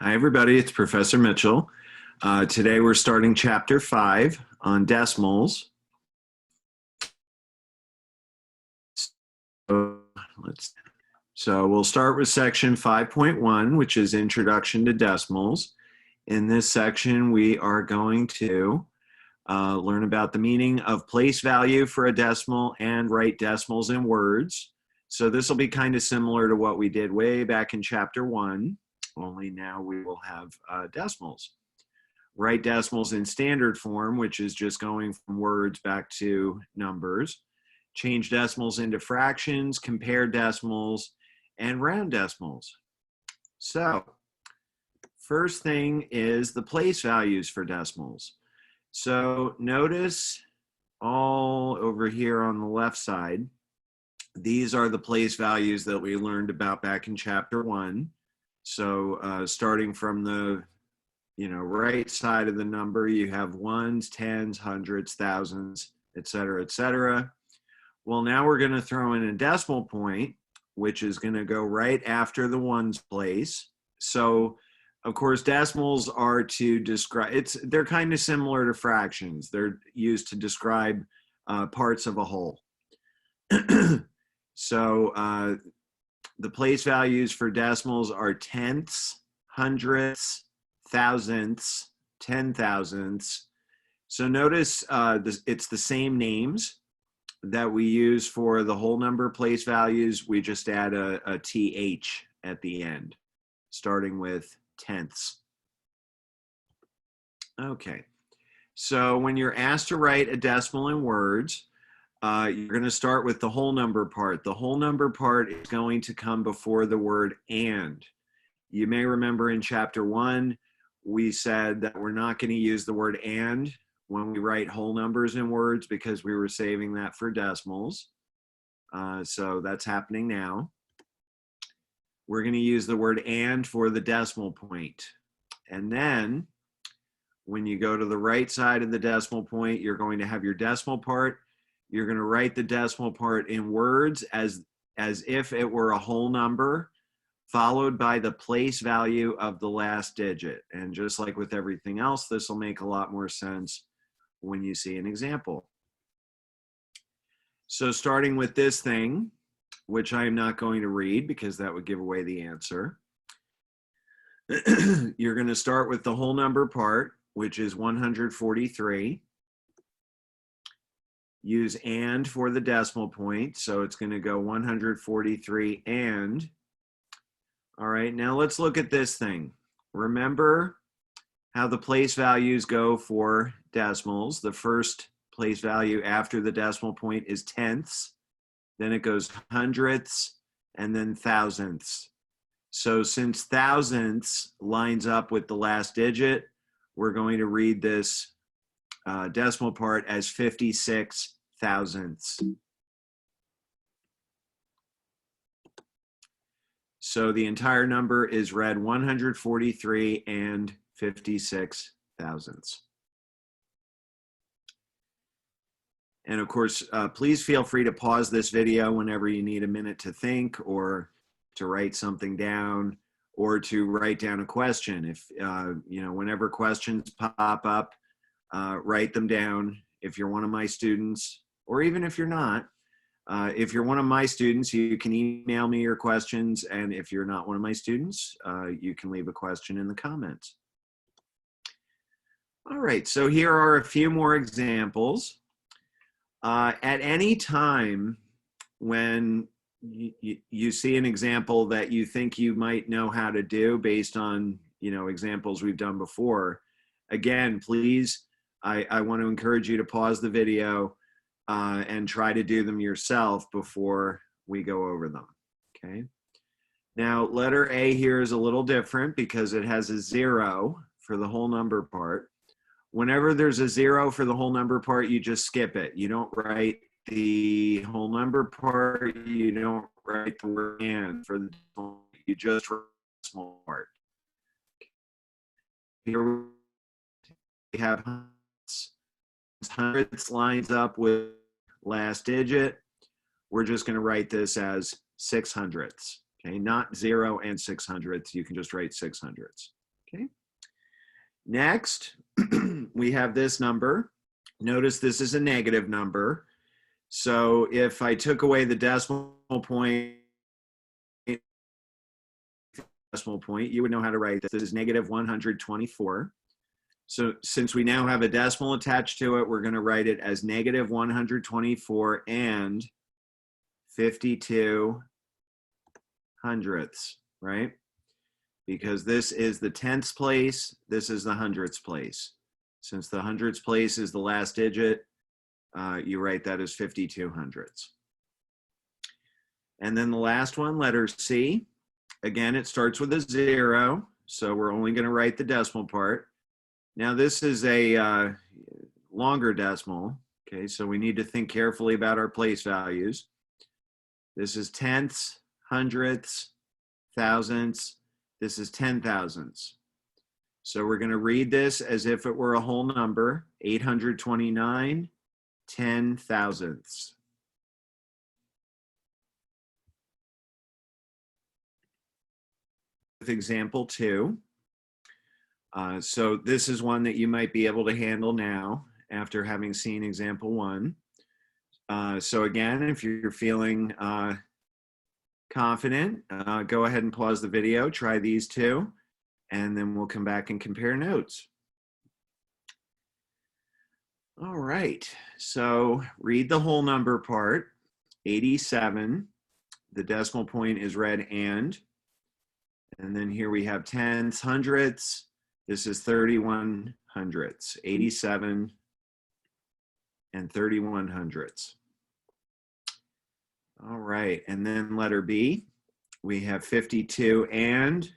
Hi, everybody. It's Professor Mitchell. Today we're starting Chapter 5 on decimals. So, we'll start with section 5.1, which is Introduction to Decimals. In this section, we are going to learn about the meaning of place value for a decimal and write decimals in words. So this will be kind of similar to what we did way back in Chapter 1, only now we will have decimals. Write decimals in standard form, which is just going from words back to numbers. Change decimals into fractions, compare decimals, and round decimals. So, first thing is the place values for decimals. So notice all over here on the left side, these are the place values that we learned about back in Chapter 1. So starting from the right side of the number, you have ones, tens, hundreds, thousands, etc., etc. Well, now we're going to throw in a decimal point, which is going to go right after the ones place. So, of course, decimals are to describe, they're kind of similar to fractions. They're used to describe parts of a whole. So, the place values for decimals are tenths, hundredths, thousandths, 10,000ths. So notice it's the same names that we use for the whole number place values. We just add a th at the end, starting with tenths. Okay, so when you're asked to write a decimal in words, you're going to start with the whole number part. The whole number part is going to come before the word and. You may remember in Chapter 1, we said that we're not going to use the word and when we write whole numbers in words because we were saving that for decimals. So that's happening now. We're going to use the word and for the decimal point. And then when you go to the right side of the decimal point, you're going to have your decimal part. You're going to write the decimal part in words as if it were a whole number, followed by the place value of the last digit. And just like with everything else, this will make a lot more sense when you see an example. So starting with this thing, which I am not going to read because that would give away the answer. You're going to start with the whole number part, which is 143. Use and for the decimal point, so it's going to go 143 and. All right, now let's look at this thing. Remember how the place values go for decimals. The first place value after the decimal point is tenths, then it goes hundredths, and then thousandths. So since thousandths lines up with the last digit, we're going to read this decimal part as 56 thousandths. So the entire number is read 143 and 56 thousandths. And of course, please feel free to pause this video whenever you need a minute to think or to write something down or to write down a question. If, whenever questions pop up, write them down. If you're one of my students, or even if you're not, if you're one of my students, you can email me your questions. And if you're not one of my students, you can leave a question in the comments. All right, so here are a few more examples. At any time when you see an example that you think you might know how to do based on examples we've done before, again, please, I want to encourage you to pause the video and try to do them yourself before we go over them, okay? Now, letter A here is a little different because it has a 0 for the whole number part. Whenever there's a 0 for the whole number part, you just skip it. You don't write the whole number part. You don't write the word and for the you just write the small part. Here we have hundredths lines up with last digit. We're just going to write this as 6 hundredths. Okay, not 0 and 6 hundredths. You can just write 6 hundredths. Okay. Next, we have this number. Notice this is a negative number. So if I took away the decimal point, you would know how to write this. This is negative 124. So since we now have a decimal attached to it, we're going to write it as negative 124 and 52 hundredths, right? Because this is the tenths place, this is the hundredths place. Since the hundredths place is the last digit, you write that as 52 hundredths. And then the last one, letter C. Again, it starts with a 0, so we're only going to write the decimal part. Now this is a longer decimal, okay, so we need to think carefully about our place values. This is tenths, hundredths, thousandths. This is 10 thousandths. So we're going to read this as if it were a whole number, 829 10 thousandths. With example 2. So this is one that you might be able to handle now after having seen example 1. So again, if you're feeling confident, go ahead and pause the video, try these two, and then we'll come back and compare notes. All right, so read the whole number part, 87. The decimal point is read and then here we have tenths, hundredths. This is 31 hundredths, 87 and 31 hundredths. All right, and then letter B, we have 52 and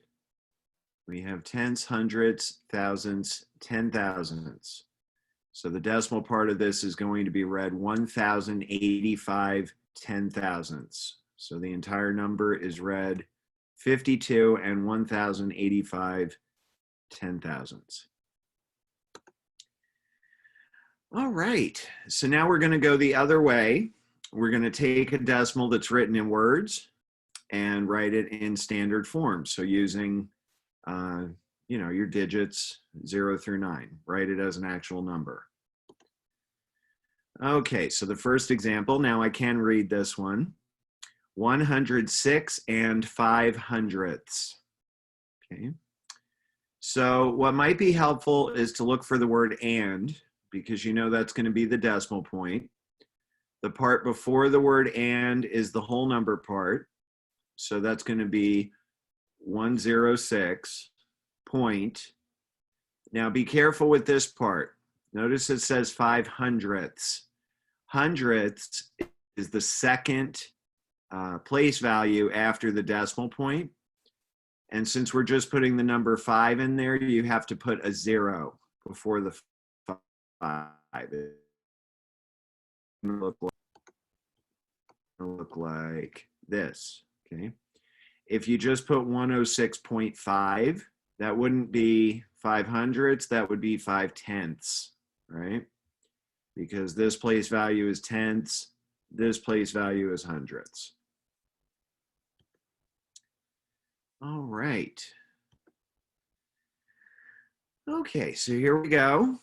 we have tenths, hundredths, thousandths, 10 thousandths. So the decimal part of this is going to be read 1,085 10 thousandths. So the entire number is read 52 and 1,085 10 thousandths. All right, so now we're going to go the other way. We're going to take a decimal that's written in words and write it in standard form. So using, your digits 0 through 9, write it as an actual number. Okay, so the first example, now I can read this one. 106 and 5 hundredths. Okay. So what might be helpful is to look for the word and, because you know that's going to be the decimal point. The part before the word and is the whole number part. So that's going to be 106 point. Now be careful with this part. Notice it says 5 hundredths. Hundredths is the second place value after the decimal point. And since we're just putting the number 5 in there, you have to put a 0 before the 5. Look like this, okay? If you just put 106.5, that wouldn't be 5 hundredths, that would be 5 tenths, right? Because this place value is tenths, this place value is hundredths. All right. Okay, so here we go.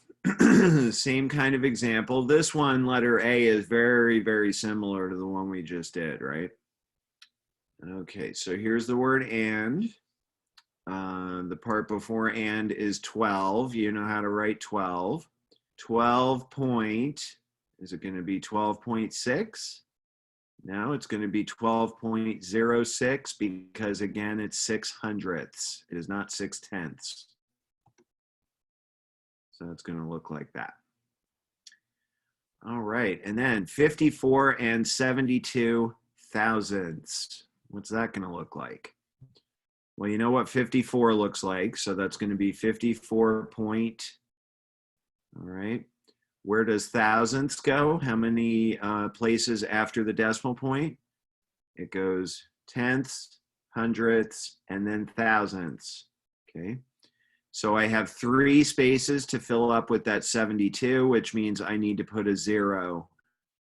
Same kind of example. This one, letter A, is very, very similar to the one we just did, right? Okay, so here's the word and. The part before and is 12. You know how to write 12. 12 point, is it going to be 12.6? No, it's going to be 12.06 because, again, it's 6 hundredths. It is not 6 tenths. So it's going to look like that. All right, and then 54 and 72 thousandths. What's that going to look like? Well, you know what 54 looks like, so that's going to be 54 point. All right. Where does thousandths go? How many places after the decimal point? It goes tenths, hundredths, and then thousandths. Okay. So I have 3 spaces to fill up with that 72, which means I need to put a 0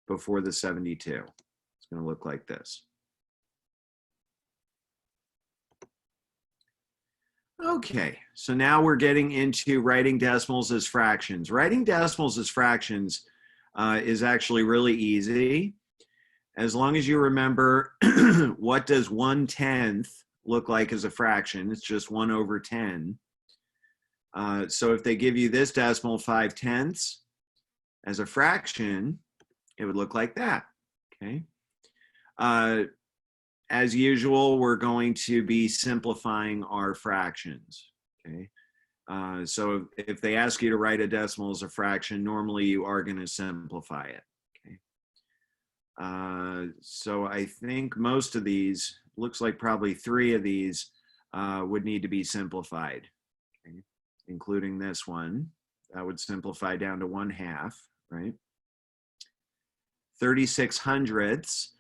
before the 72. It's going to look like this. Okay, so now we're getting into writing decimals as fractions. Writing decimals as fractions is actually really easy. As long as you remember what does 1/10 look like as a fraction, it's just 1 over 10. So if they give you this decimal 5/10 as a fraction, it would look like that, okay? As usual, we're going to be simplifying our fractions, okay? So if they ask you to write a decimal as a fraction, normally you are going to simplify it, okay? So I think most of these, looks like probably 3 of these would need to be simplified, okay? Including this one. That would simplify down to 1/2, right? 36 hundredths.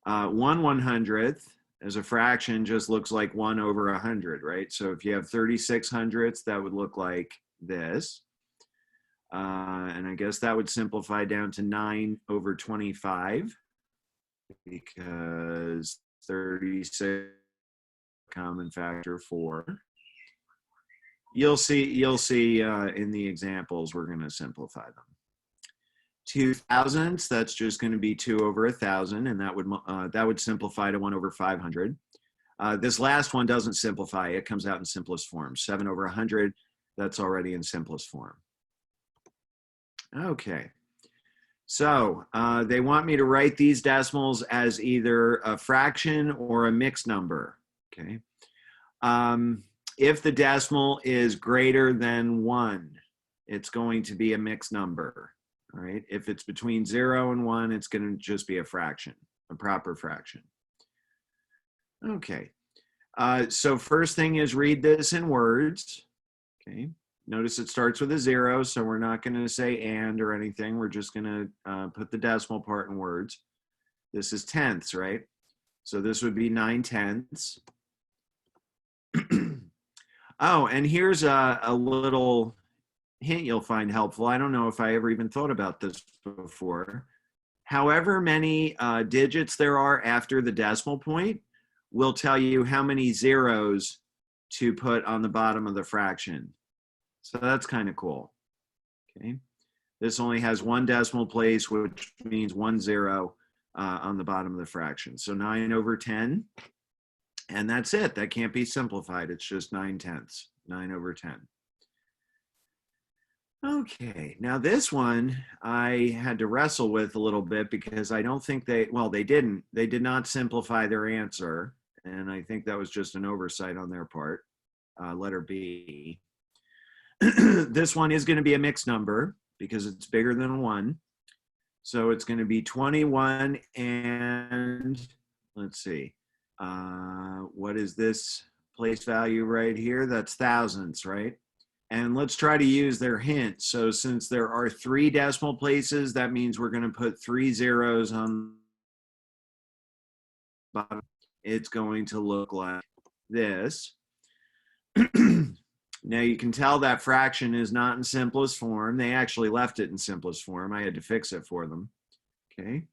1/100th as a fraction just looks like 1 over 100, right? So if you have 36 hundredths, that would look like this. And I guess that would simplify down to 9 over 25 because 36 common factor 4. You'll see in the examples we're going to simplify them. 2/1000ths, that's just going to be 2 over 1,000, and that would simplify to 1 over 500. This last one doesn't simplify; it comes out in simplest form. 7 over 100, that's already in simplest form. Okay, so they want me to write these decimals as either a fraction or a mixed number. Okay, if the decimal is greater than 1, it's going to be a mixed number. All right, if it's between 0 and 1, it's going to just be a fraction, a proper fraction. Okay, so first thing is read this in words. Okay, notice it starts with a 0, so we're not going to say and or anything. We're just going to put the decimal part in words. This is tenths, right? So this would be 9/10. Oh, and here's a little hint you'll find helpful. I don't know if I ever even thought about this before. However many digits there are after the decimal point will tell you how many zeros to put on the bottom of the fraction. So that's kind of cool. Okay, this only has 1 decimal place, which means 1 0 on the bottom of the fraction. So 9 over 10, and that's it. That can't be simplified. It's just 9/10, 9 over 10. Okay, now this one I had to wrestle with a little bit because I don't think they did not simplify their answer, and I think that was just an oversight on their part. Letter B. This one is going to be a mixed number because it's bigger than 1. So it's going to be 21 and, let's see, what is this place value right here? That's thousandths, right? And let's try to use their hint. So since there are 3 decimal places, that means we're going to put 3 zeros on the bottom. It's going to look like this. Now you can tell that fraction is not in simplest form. They actually left it in simplest form. I had to fix it for them, okay?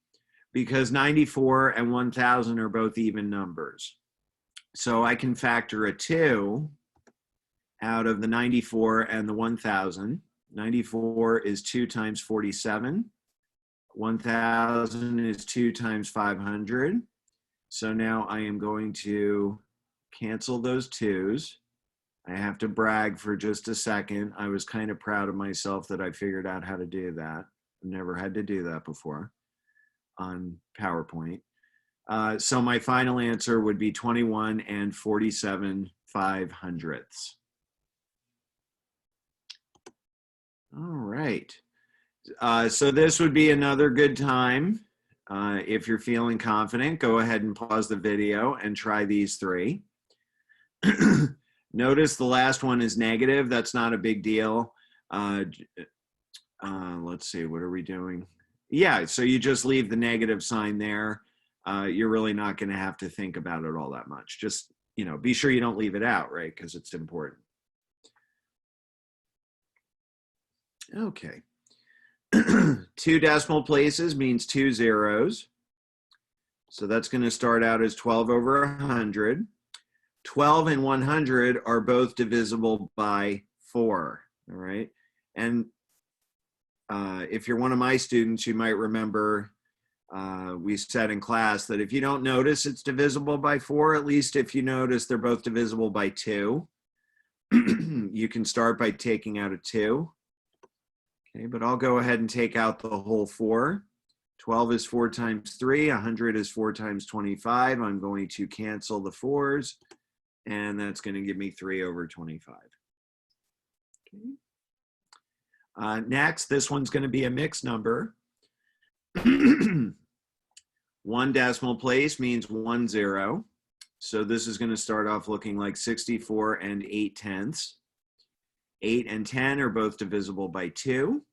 Because 94 and 1,000 are both even numbers. So I can factor a 2 out of the 94 and the 1,000. 94 is 2 times 47. 1,000 is 2 times 500. So now I am going to cancel those 2's. I have to brag for just a second. I was kind of proud of myself that I figured out how to do that. I've never had to do that before on PowerPoint. So my final answer would be 21 and 47/500. All right. So this would be another good time. If you're feeling confident, go ahead and pause the video and try these 3. Notice the last one is negative. That's not a big deal. Let's see, what are we doing? Yeah, so you just leave the negative sign there. You're really not going to have to think about it all that much. Just, be sure you don't leave it out, right? Because it's important. Okay. 2 decimal places means 2 zeros. So that's going to start out as 12 over 100. 12 and 100 are both divisible by 4, all right? And if you're one of my students, you might remember we said in class that if you don't notice it's divisible by 4, at least if you notice they're both divisible by 2, you can start by taking out a 2. Okay, but I'll go ahead and take out the whole 4. 12 is 4 times 3. 100 is 4 times 25. I'm going to cancel the 4s, and that's going to give me 3 over 25. Okay. Next, this one's going to be a mixed number. 1 decimal place means 1 0. So this is going to start off looking like 64 and 8/10. 8 and 10 are both divisible by 2.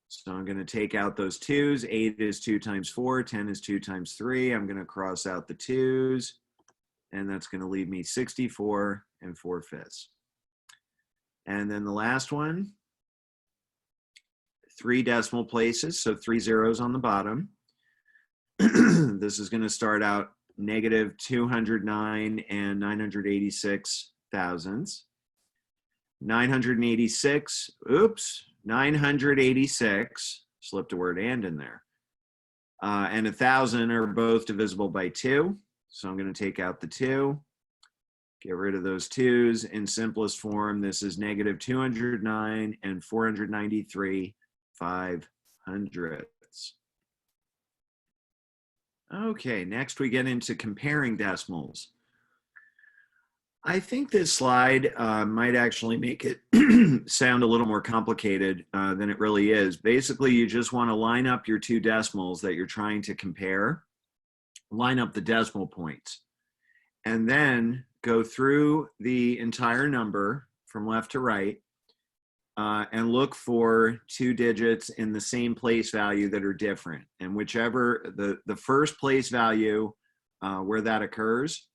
So I'm going to take out those 2's. 8 is 2 times 4. 10 is 2 times 3. I'm going to cross out the 2's. And that's going to leave me 64 and 4/5. And then the last one, 3 decimal places, so 3 zeros on the bottom. This is going to start out negative 209 and 986 thousandths. 986, slipped a word "and" in there. And 1,000 are both divisible by 2. So I'm going to take out the 2, get rid of those 2's. In simplest form, this is negative 209 and 493 500ths. Okay, next we get into comparing decimals. I think this slide might actually make it sound a little more complicated than it really is. Basically, you just want to line up your 2 decimals that you're trying to compare, line up the decimal points, and then go through the entire number from left to right and look for 2 digits in the same place value that are different. And whichever, the first place value where that occurs,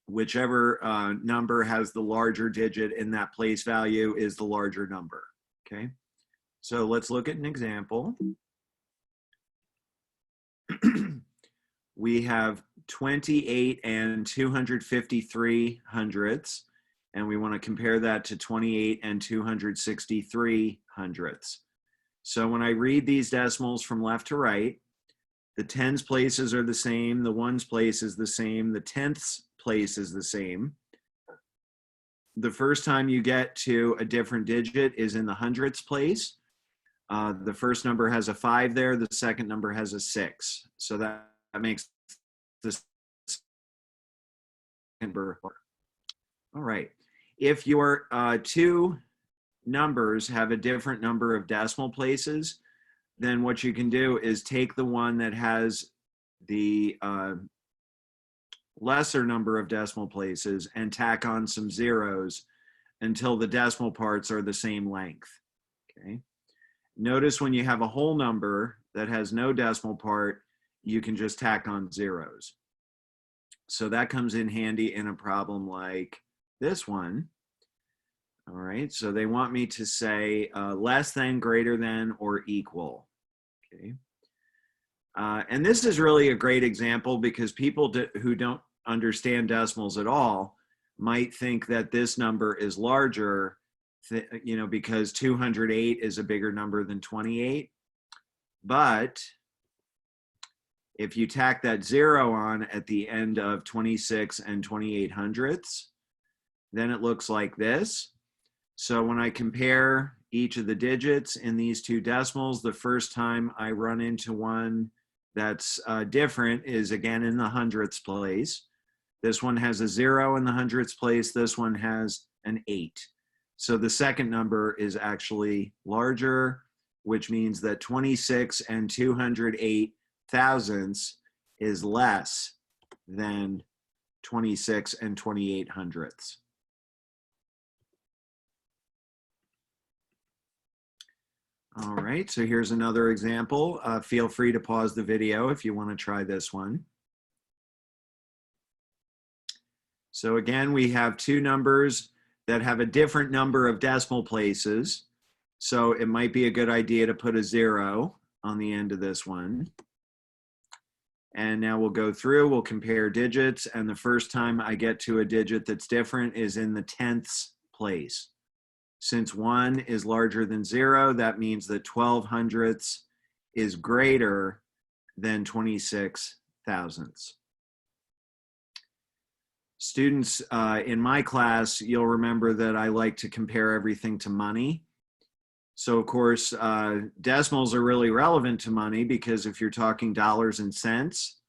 whichever number has the larger digit in that place value is the larger number, okay? So let's look at an example. We have 28 and 253 hundredths, and we want to compare that to 28 and 263 hundredths. So when I read these decimals from left to right, the tens places are the same, the ones place is the same, the tenths place is the same. The first time you get to a different digit is in the hundredths place. The first number has a 5 there, the second number has a 6. So that makes this number. All right. If your 2 numbers have a different number of decimal places, then what you can do is take the one that has the lesser number of decimal places and tack on some zeros until the decimal parts are the same length. Okay. Notice when you have a whole number that has no decimal part, you can just tack on zeros. So that comes in handy in a problem like this one. All right, so they want me to say less than, greater than, or equal. Okay. And this is really a great example because people who don't understand decimals at all might think that this number is larger, you know, because 208 is a bigger number than 28. But if you tack that 0 on at the end of 26 and 28 hundredths, then it looks like this. So when I compare each of the digits in these 2 decimals, the first time I run into one that's different is again in the hundredths place. This one has a 0 in the hundredths place. This one has an 8. So the second number is actually larger, which means that 26 and 208 thousandths is less than 26 and 28 hundredths. All right, so here's another example. Feel free to pause the video if you want to try this one. So again, we have 2 numbers that have a different number of decimal places. So it might be a good idea to put a 0 on the end of this one. And now we'll go through, we'll compare digits, and the first time I get to a digit that's different is in the tenths place. Since 1 is larger than 0, that means that 12 hundredths is greater than 26 thousandths. Students, in my class, you'll remember that I like to compare everything to money. So of course, decimals are really relevant to money because if you're talking dollars and cents,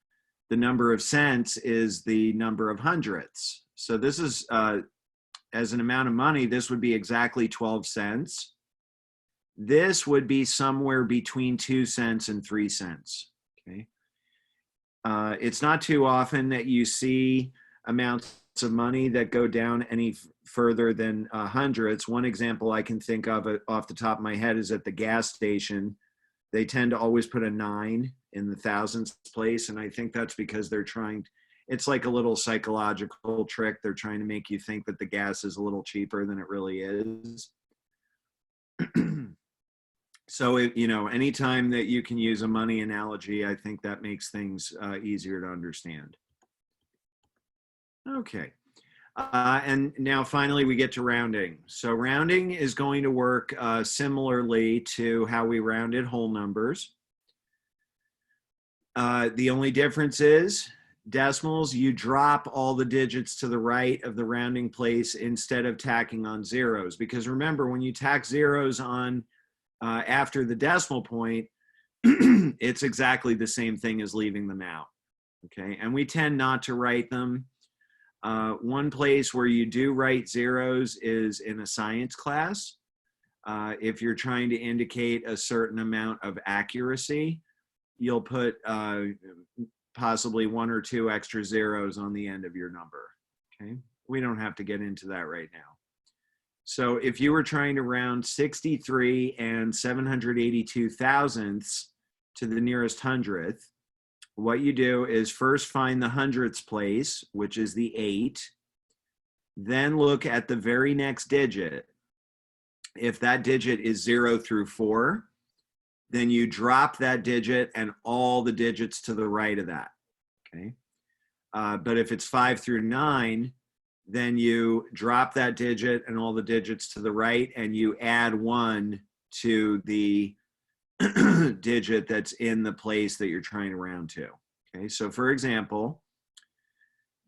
the number of cents is the number of hundredths. So this is, as an amount of money, this would be exactly 12 cents. This would be somewhere between 2 cents and 3 cents, okay? It's not too often that you see amounts of money that go down any further than hundredths. One example I can think of off the top of my head is at the gas station. They tend to always put a 9 in the thousandths place, and I think that's because they're trying, it's like a little psychological trick. They're trying to make you think that the gas is a little cheaper than it really is. So, you know, anytime that you can use a money analogy, I think that makes things easier to understand. Okay. And now finally we get to rounding. So rounding is going to work similarly to how we rounded whole numbers. The only difference is decimals, you drop all the digits to the right of the rounding place instead of tacking on zeros. Because remember, when you tack zeros on after the decimal point, it's exactly the same thing as leaving them out. Okay, and we tend not to write them. One place where you do write zeros is in a science class. If you're trying to indicate a certain amount of accuracy, you'll put possibly 1 or 2 extra zeros on the end of your number. Okay, we don't have to get into that right now. So if you were trying to round 63 and 782 thousandths to the nearest hundredth, what you do is first find the hundredths place, which is the 8. Then look at the very next digit. If that digit is 0 through 4, then you drop that digit and all the digits to the right of that. Okay. But if it's 5 through 9, then you drop that digit and all the digits to the right, and you add 1 to the digit that's in the place that you're trying to round to. Okay, so for example,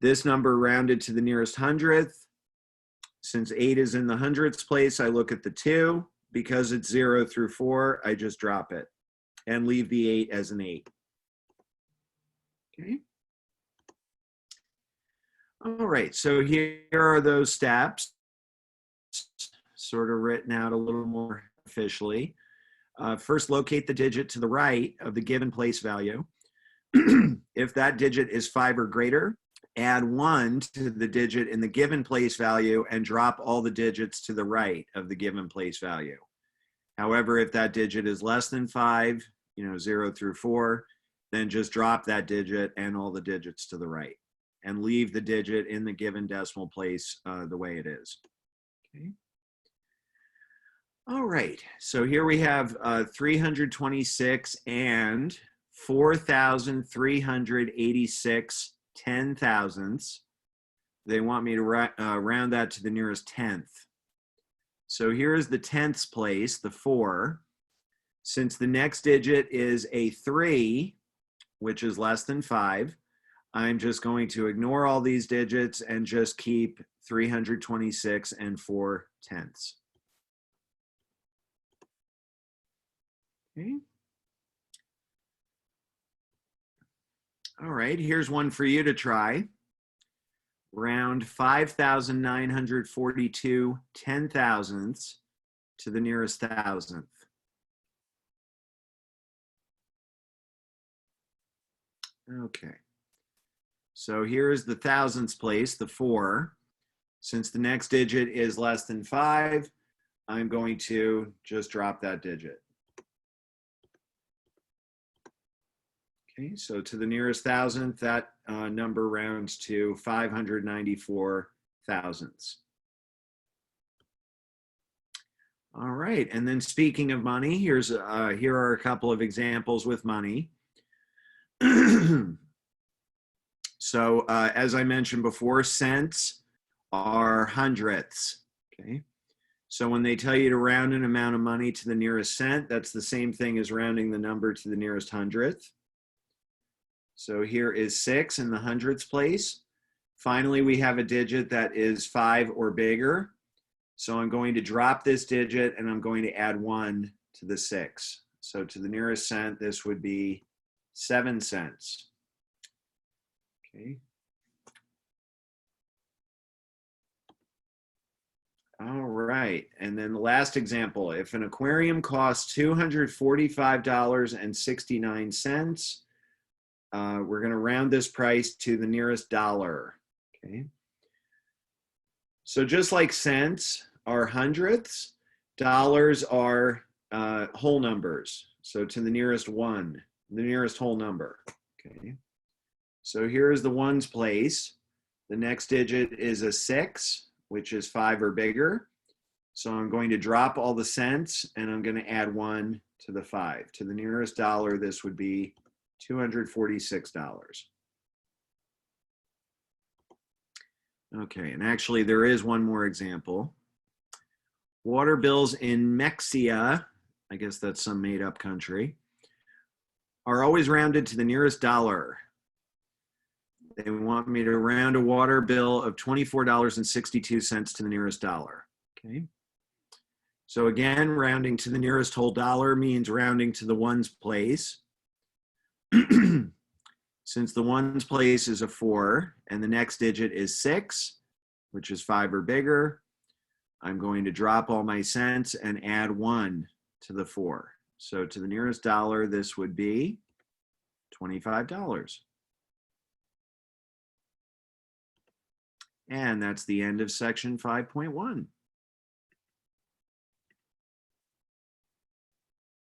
this number rounded to the nearest hundredth. Since 8 is in the hundredths place, I look at the 2. Because it's 0 through 4, I just drop it and leave the 8 as an 8. Okay. All right, so here are those steps, sort of written out a little more officially. First, locate the digit to the right of the given place value. If that digit is 5 or greater, add 1 to the digit in the given place value and drop all the digits to the right of the given place value. However, if that digit is less than 5, 0 through 4, then just drop that digit and all the digits to the right and leave the digit in the given decimal place the way it is. Okay. All right, so here we have 326 and 4,386 ten thousandths. They want me to round that to the nearest tenth. So here is the tenths place, the 4. Since the next digit is a 3, which is less than 5, I'm just going to ignore all these digits and just keep 326 and 4 tenths. Okay. All right, here's one for you to try. Round 5,942 ten thousandths to the nearest thousandth. Okay, so here is the thousandths place, the 4. Since the next digit is less than 5, I'm going to just drop that digit. Okay, so to the nearest thousandth, that number rounds to 594 thousandths. All right, and then speaking of money, here are a couple of examples with money. So as I mentioned before, cents are hundredths, okay? So when they tell you to round an amount of money to the nearest cent, that's the same thing as rounding the number to the nearest hundredth. So here is 6 in the hundredths place. Finally, we have a digit that is 5 or bigger. So I'm going to drop this digit and I'm going to add 1 to the 6. So to the nearest cent, this would be 7 cents. Okay. All right, and then the last example, if an aquarium costs $245.69, we're gonna round this price to the nearest dollar, okay? So just like cents are hundredths, dollars are whole numbers. So to the nearest one, the nearest whole number, okay? So here's the ones place. The next digit is a 6, which is 5 or bigger. So I'm going to drop all the cents and I'm going to add 1 to the 5. To the nearest dollar, this would be $246. Okay, and actually there is one more example. Water bills in Mexia, I guess that's some made up country, are always rounded to the nearest dollar. They want me to round a water bill of $24.62 to the nearest dollar, okay? So again, rounding to the nearest whole dollar means rounding to the ones place. Since the ones place is a 4 and the next digit is 6, which is 5 or bigger, I'm going to drop all my cents and add 1 to the 4. So to the nearest dollar, this would be $25. And that's the end of section 5.1.